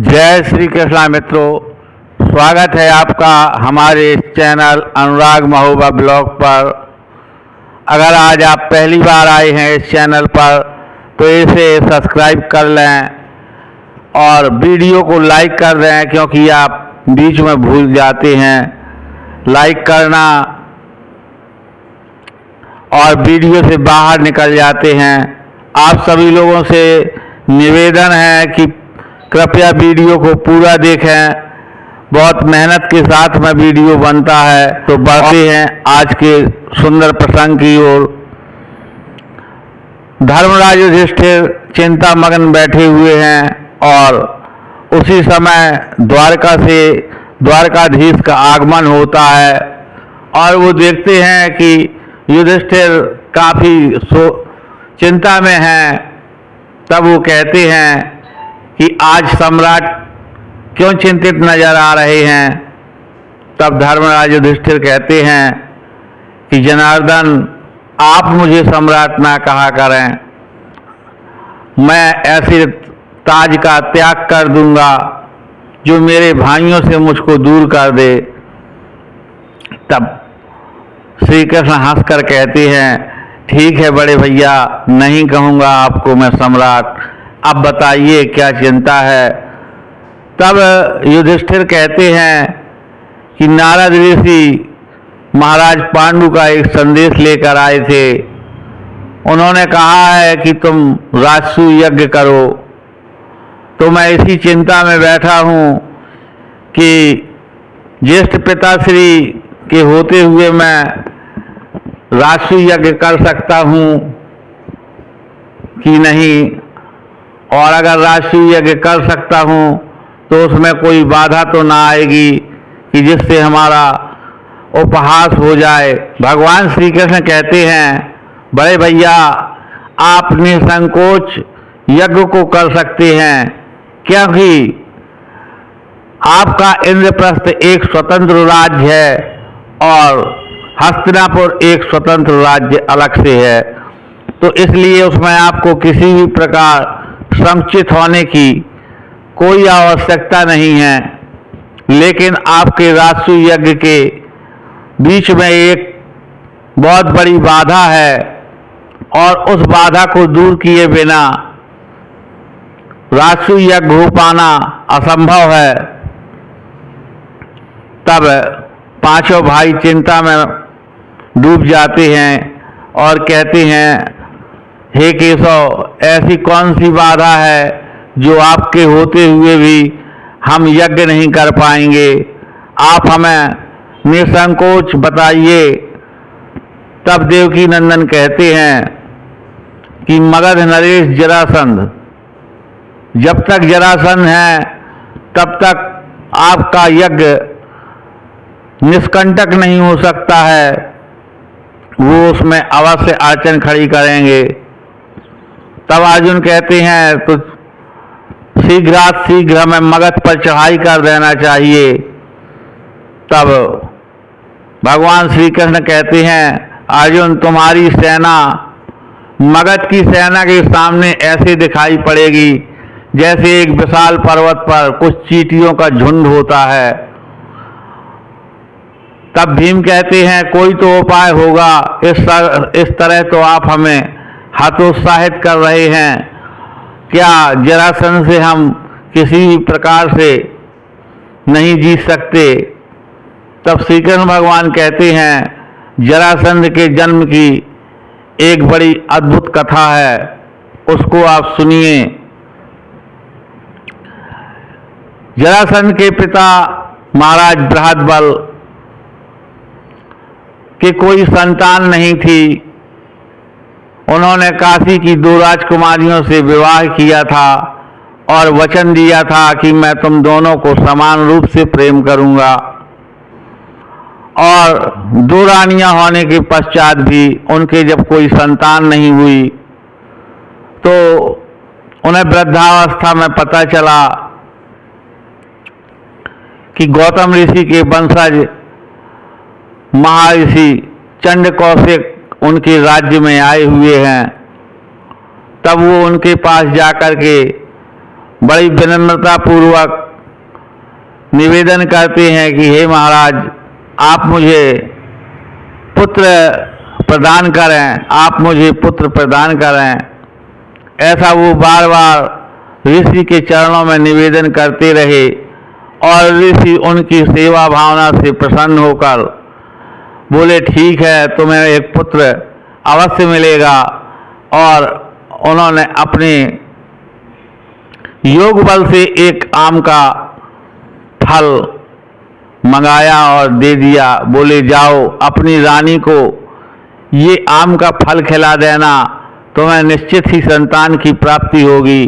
जय श्री कृष्णा मित्रों, स्वागत है आपका हमारे चैनल अनुराग महोबा ब्लॉग पर। अगर आज आप पहली बार आए हैं इस चैनल पर तो इसे सब्सक्राइब कर लें और वीडियो को लाइक कर दें, क्योंकि आप बीच में भूल जाते हैं लाइक करना और वीडियो से बाहर निकल जाते हैं। आप सभी लोगों से निवेदन है कि कृपया वीडियो को पूरा देखें। बहुत मेहनत के साथ में वीडियो बनता है। तो बढ़ते हैं आज के सुंदर प्रसंग की ओर। धर्मराज युधिष्ठिर चिंता मग्न बैठे हुए हैं और उसी समय द्वारका से द्वारकाधीश का आगमन होता है और वो देखते हैं कि युधिष्ठिर काफ़ी चिंता में हैं। तब वो कहते हैं कि आज सम्राट क्यों चिंतित नजर आ रहे हैं। तब धर्मराज युधिष्ठिर कहते हैं कि जनार्दन, आप मुझे सम्राट ना कहा करें, मैं ऐसे ताज का त्याग कर दूंगा जो मेरे भाइयों से मुझको दूर कर दे। तब श्री कृष्ण हंसकर कहते हैं, ठीक है बड़े भैया, नहीं कहूँगा आपको मैं सम्राट, अब बताइए क्या चिंता है। तब युधिष्ठिर कहते हैं कि नारद ऋषि महाराज पांडु का एक संदेश लेकर आए थे। उन्होंने कहा है कि तुम राजसूय यज्ञ करो। तो मैं इसी चिंता में बैठा हूँ कि ज्येष्ठ पिताश्री के होते हुए मैं राजसूय यज्ञ कर सकता हूँ कि नहीं, और अगर राजसूय यज्ञ कर सकता हूँ तो उसमें कोई बाधा तो ना आएगी कि जिससे हमारा उपहास हो जाए। भगवान श्री कृष्ण कहते हैं, बड़े भैया आप निसंकोच यज्ञ को कर सकते हैं, क्योंकि आपका इंद्रप्रस्थ एक स्वतंत्र राज्य है और हस्तिनापुर एक स्वतंत्र राज्य अलग से है। तो इसलिए उसमें आपको किसी भी प्रकार संचित होने की कोई आवश्यकता नहीं है। लेकिन आपके राजसूय यज्ञ के बीच में एक बहुत बड़ी बाधा है और उस बाधा को दूर किए बिना राजसूय यज्ञ हो पाना असंभव है। तब पांचों भाई चिंता में डूब जाते हैं और कहते हैं, हे केशव, ऐसी कौन सी बाधा है जो आपके होते हुए भी हम यज्ञ नहीं कर पाएंगे, आप हमें निसंकोच बताइए। तब देवकी नंदन कहते हैं कि मगध नरेश जरासंध, जब तक जरासंध है तब तक आपका यज्ञ निष्कंटक नहीं हो सकता है, वो उसमें अवश्य अड़चन खड़ी करेंगे। तब अर्जुन कहते हैं, तो शीघ्र हमें मगध पर चढ़ाई कर देना चाहिए। तब भगवान श्री कृष्ण कहते हैं, अर्जुन तुम्हारी सेना मगध की सेना के सामने ऐसे दिखाई पड़ेगी जैसे एक विशाल पर्वत पर कुछ चींटियों का झुंड होता है। तब भीम कहते हैं, कोई तो उपाय होगा, इस तरह तो आप हमें हतोत्साहित कर रहे हैं। क्या जरासंध से हम किसी भी प्रकार से नहीं जीत सकते। तब श्री कृष्ण भगवान कहते हैं, जरासंध के जन्म की एक बड़ी अद्भुत कथा है, उसको आप सुनिए। जरासंध के पिता महाराज बृहद्बल के कोई संतान नहीं थी। उन्होंने काशी की 2 राजकुमारियों से विवाह किया था और वचन दिया था कि मैं तुम दोनों को समान रूप से प्रेम करूंगा। और 2 रानियां होने के पश्चात भी उनके जब कोई संतान नहीं हुई तो उन्हें वृद्धावस्था में पता चला कि गौतम ऋषि के वंशज महर्षि चंडकौशिक उनके राज्य में आए हुए हैं। तब वो उनके पास जाकर के बड़ी विनम्रता पूर्वक निवेदन करते हैं कि हे महाराज, आप मुझे पुत्र प्रदान करें, आप मुझे पुत्र प्रदान करें। ऐसा वो बार बार ऋषि के चरणों में निवेदन करते रहे और ऋषि उनकी सेवा भावना से प्रसन्न होकर बोले, ठीक है, तुम्हें एक पुत्र अवश्य मिलेगा। और उन्होंने अपने योग बल से एक आम का फल मंगाया और दे दिया। बोले, जाओ अपनी रानी को ये आम का फल खिला देना, तुम्हें निश्चित ही संतान की प्राप्ति होगी।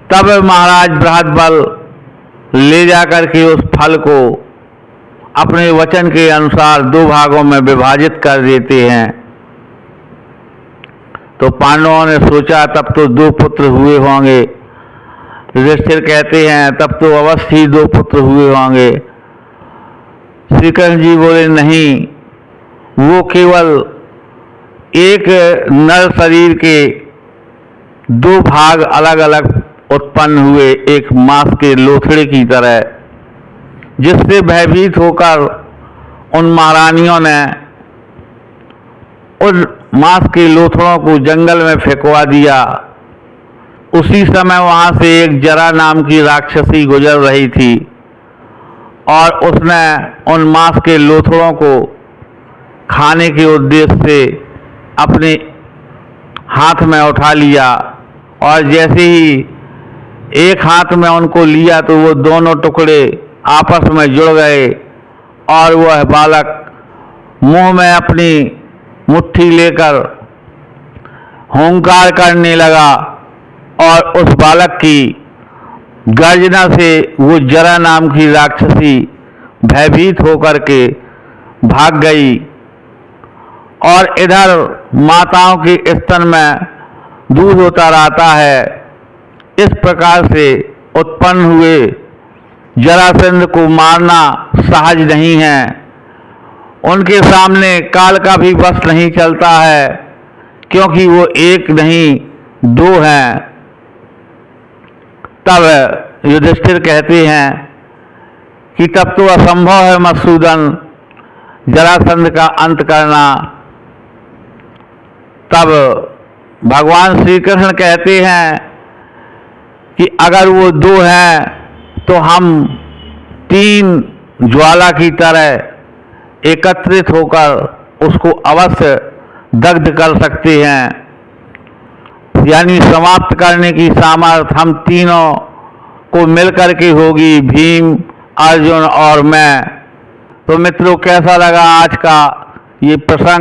तब महाराज बृहद्बल ले जाकर के उस फल को अपने वचन के अनुसार 2 भागों में विभाजित कर देते हैं। तो पांडवों ने सोचा तब तो 2 पुत्र हुए होंगे। युधिष्ठिर कहते हैं तब तो अवश्य ही 2 पुत्र हुए होंगे। श्री कृष्ण जी बोले, नहीं, वो केवल एक नर शरीर के 2 भाग अलग अलग उत्पन्न हुए, एक मांस के लोथड़े की तरह, जिससे भयभीत होकर उन महारानियों ने उन मांस के लोथड़ों को जंगल में फेंकवा दिया। उसी समय वहां से एक जरा नाम की राक्षसी गुजर रही थी और उसने उन मांस के लोथड़ों को खाने के उद्देश्य से अपने हाथ में उठा लिया और जैसे ही एक हाथ में उनको लिया तो वो दोनों टुकड़े आपस में जुड़ गए और वह बालक मुंह में अपनी मुट्ठी लेकर हुंकार करने लगा और उस बालक की गर्जना से वो जरा नाम की राक्षसी भयभीत होकर के भाग गई। और इधर माताओं के स्तन में दूध उतर आता है। इस प्रकार से उत्पन्न हुए जरासंध को मारना सहज नहीं है। उनके सामने काल का भी बस नहीं चलता है, क्योंकि वो एक नहीं 2 हैं। तब युधिष्ठिर कहते हैं कि तब तो असंभव है मधुसूदन जरासंध का अंत करना। तब भगवान श्री कृष्ण कहते हैं कि अगर वो 2 हैं तो हम 3 ज्वाला की तरह एकत्रित होकर उसको अवश्य दग्ध कर सकते हैं, यानी समाप्त करने की सामर्थ्य हम तीनों को मिलकर के होगी, भीम, अर्जुन और मैं। तो मित्रों, कैसा लगा आज का ये प्रसंग?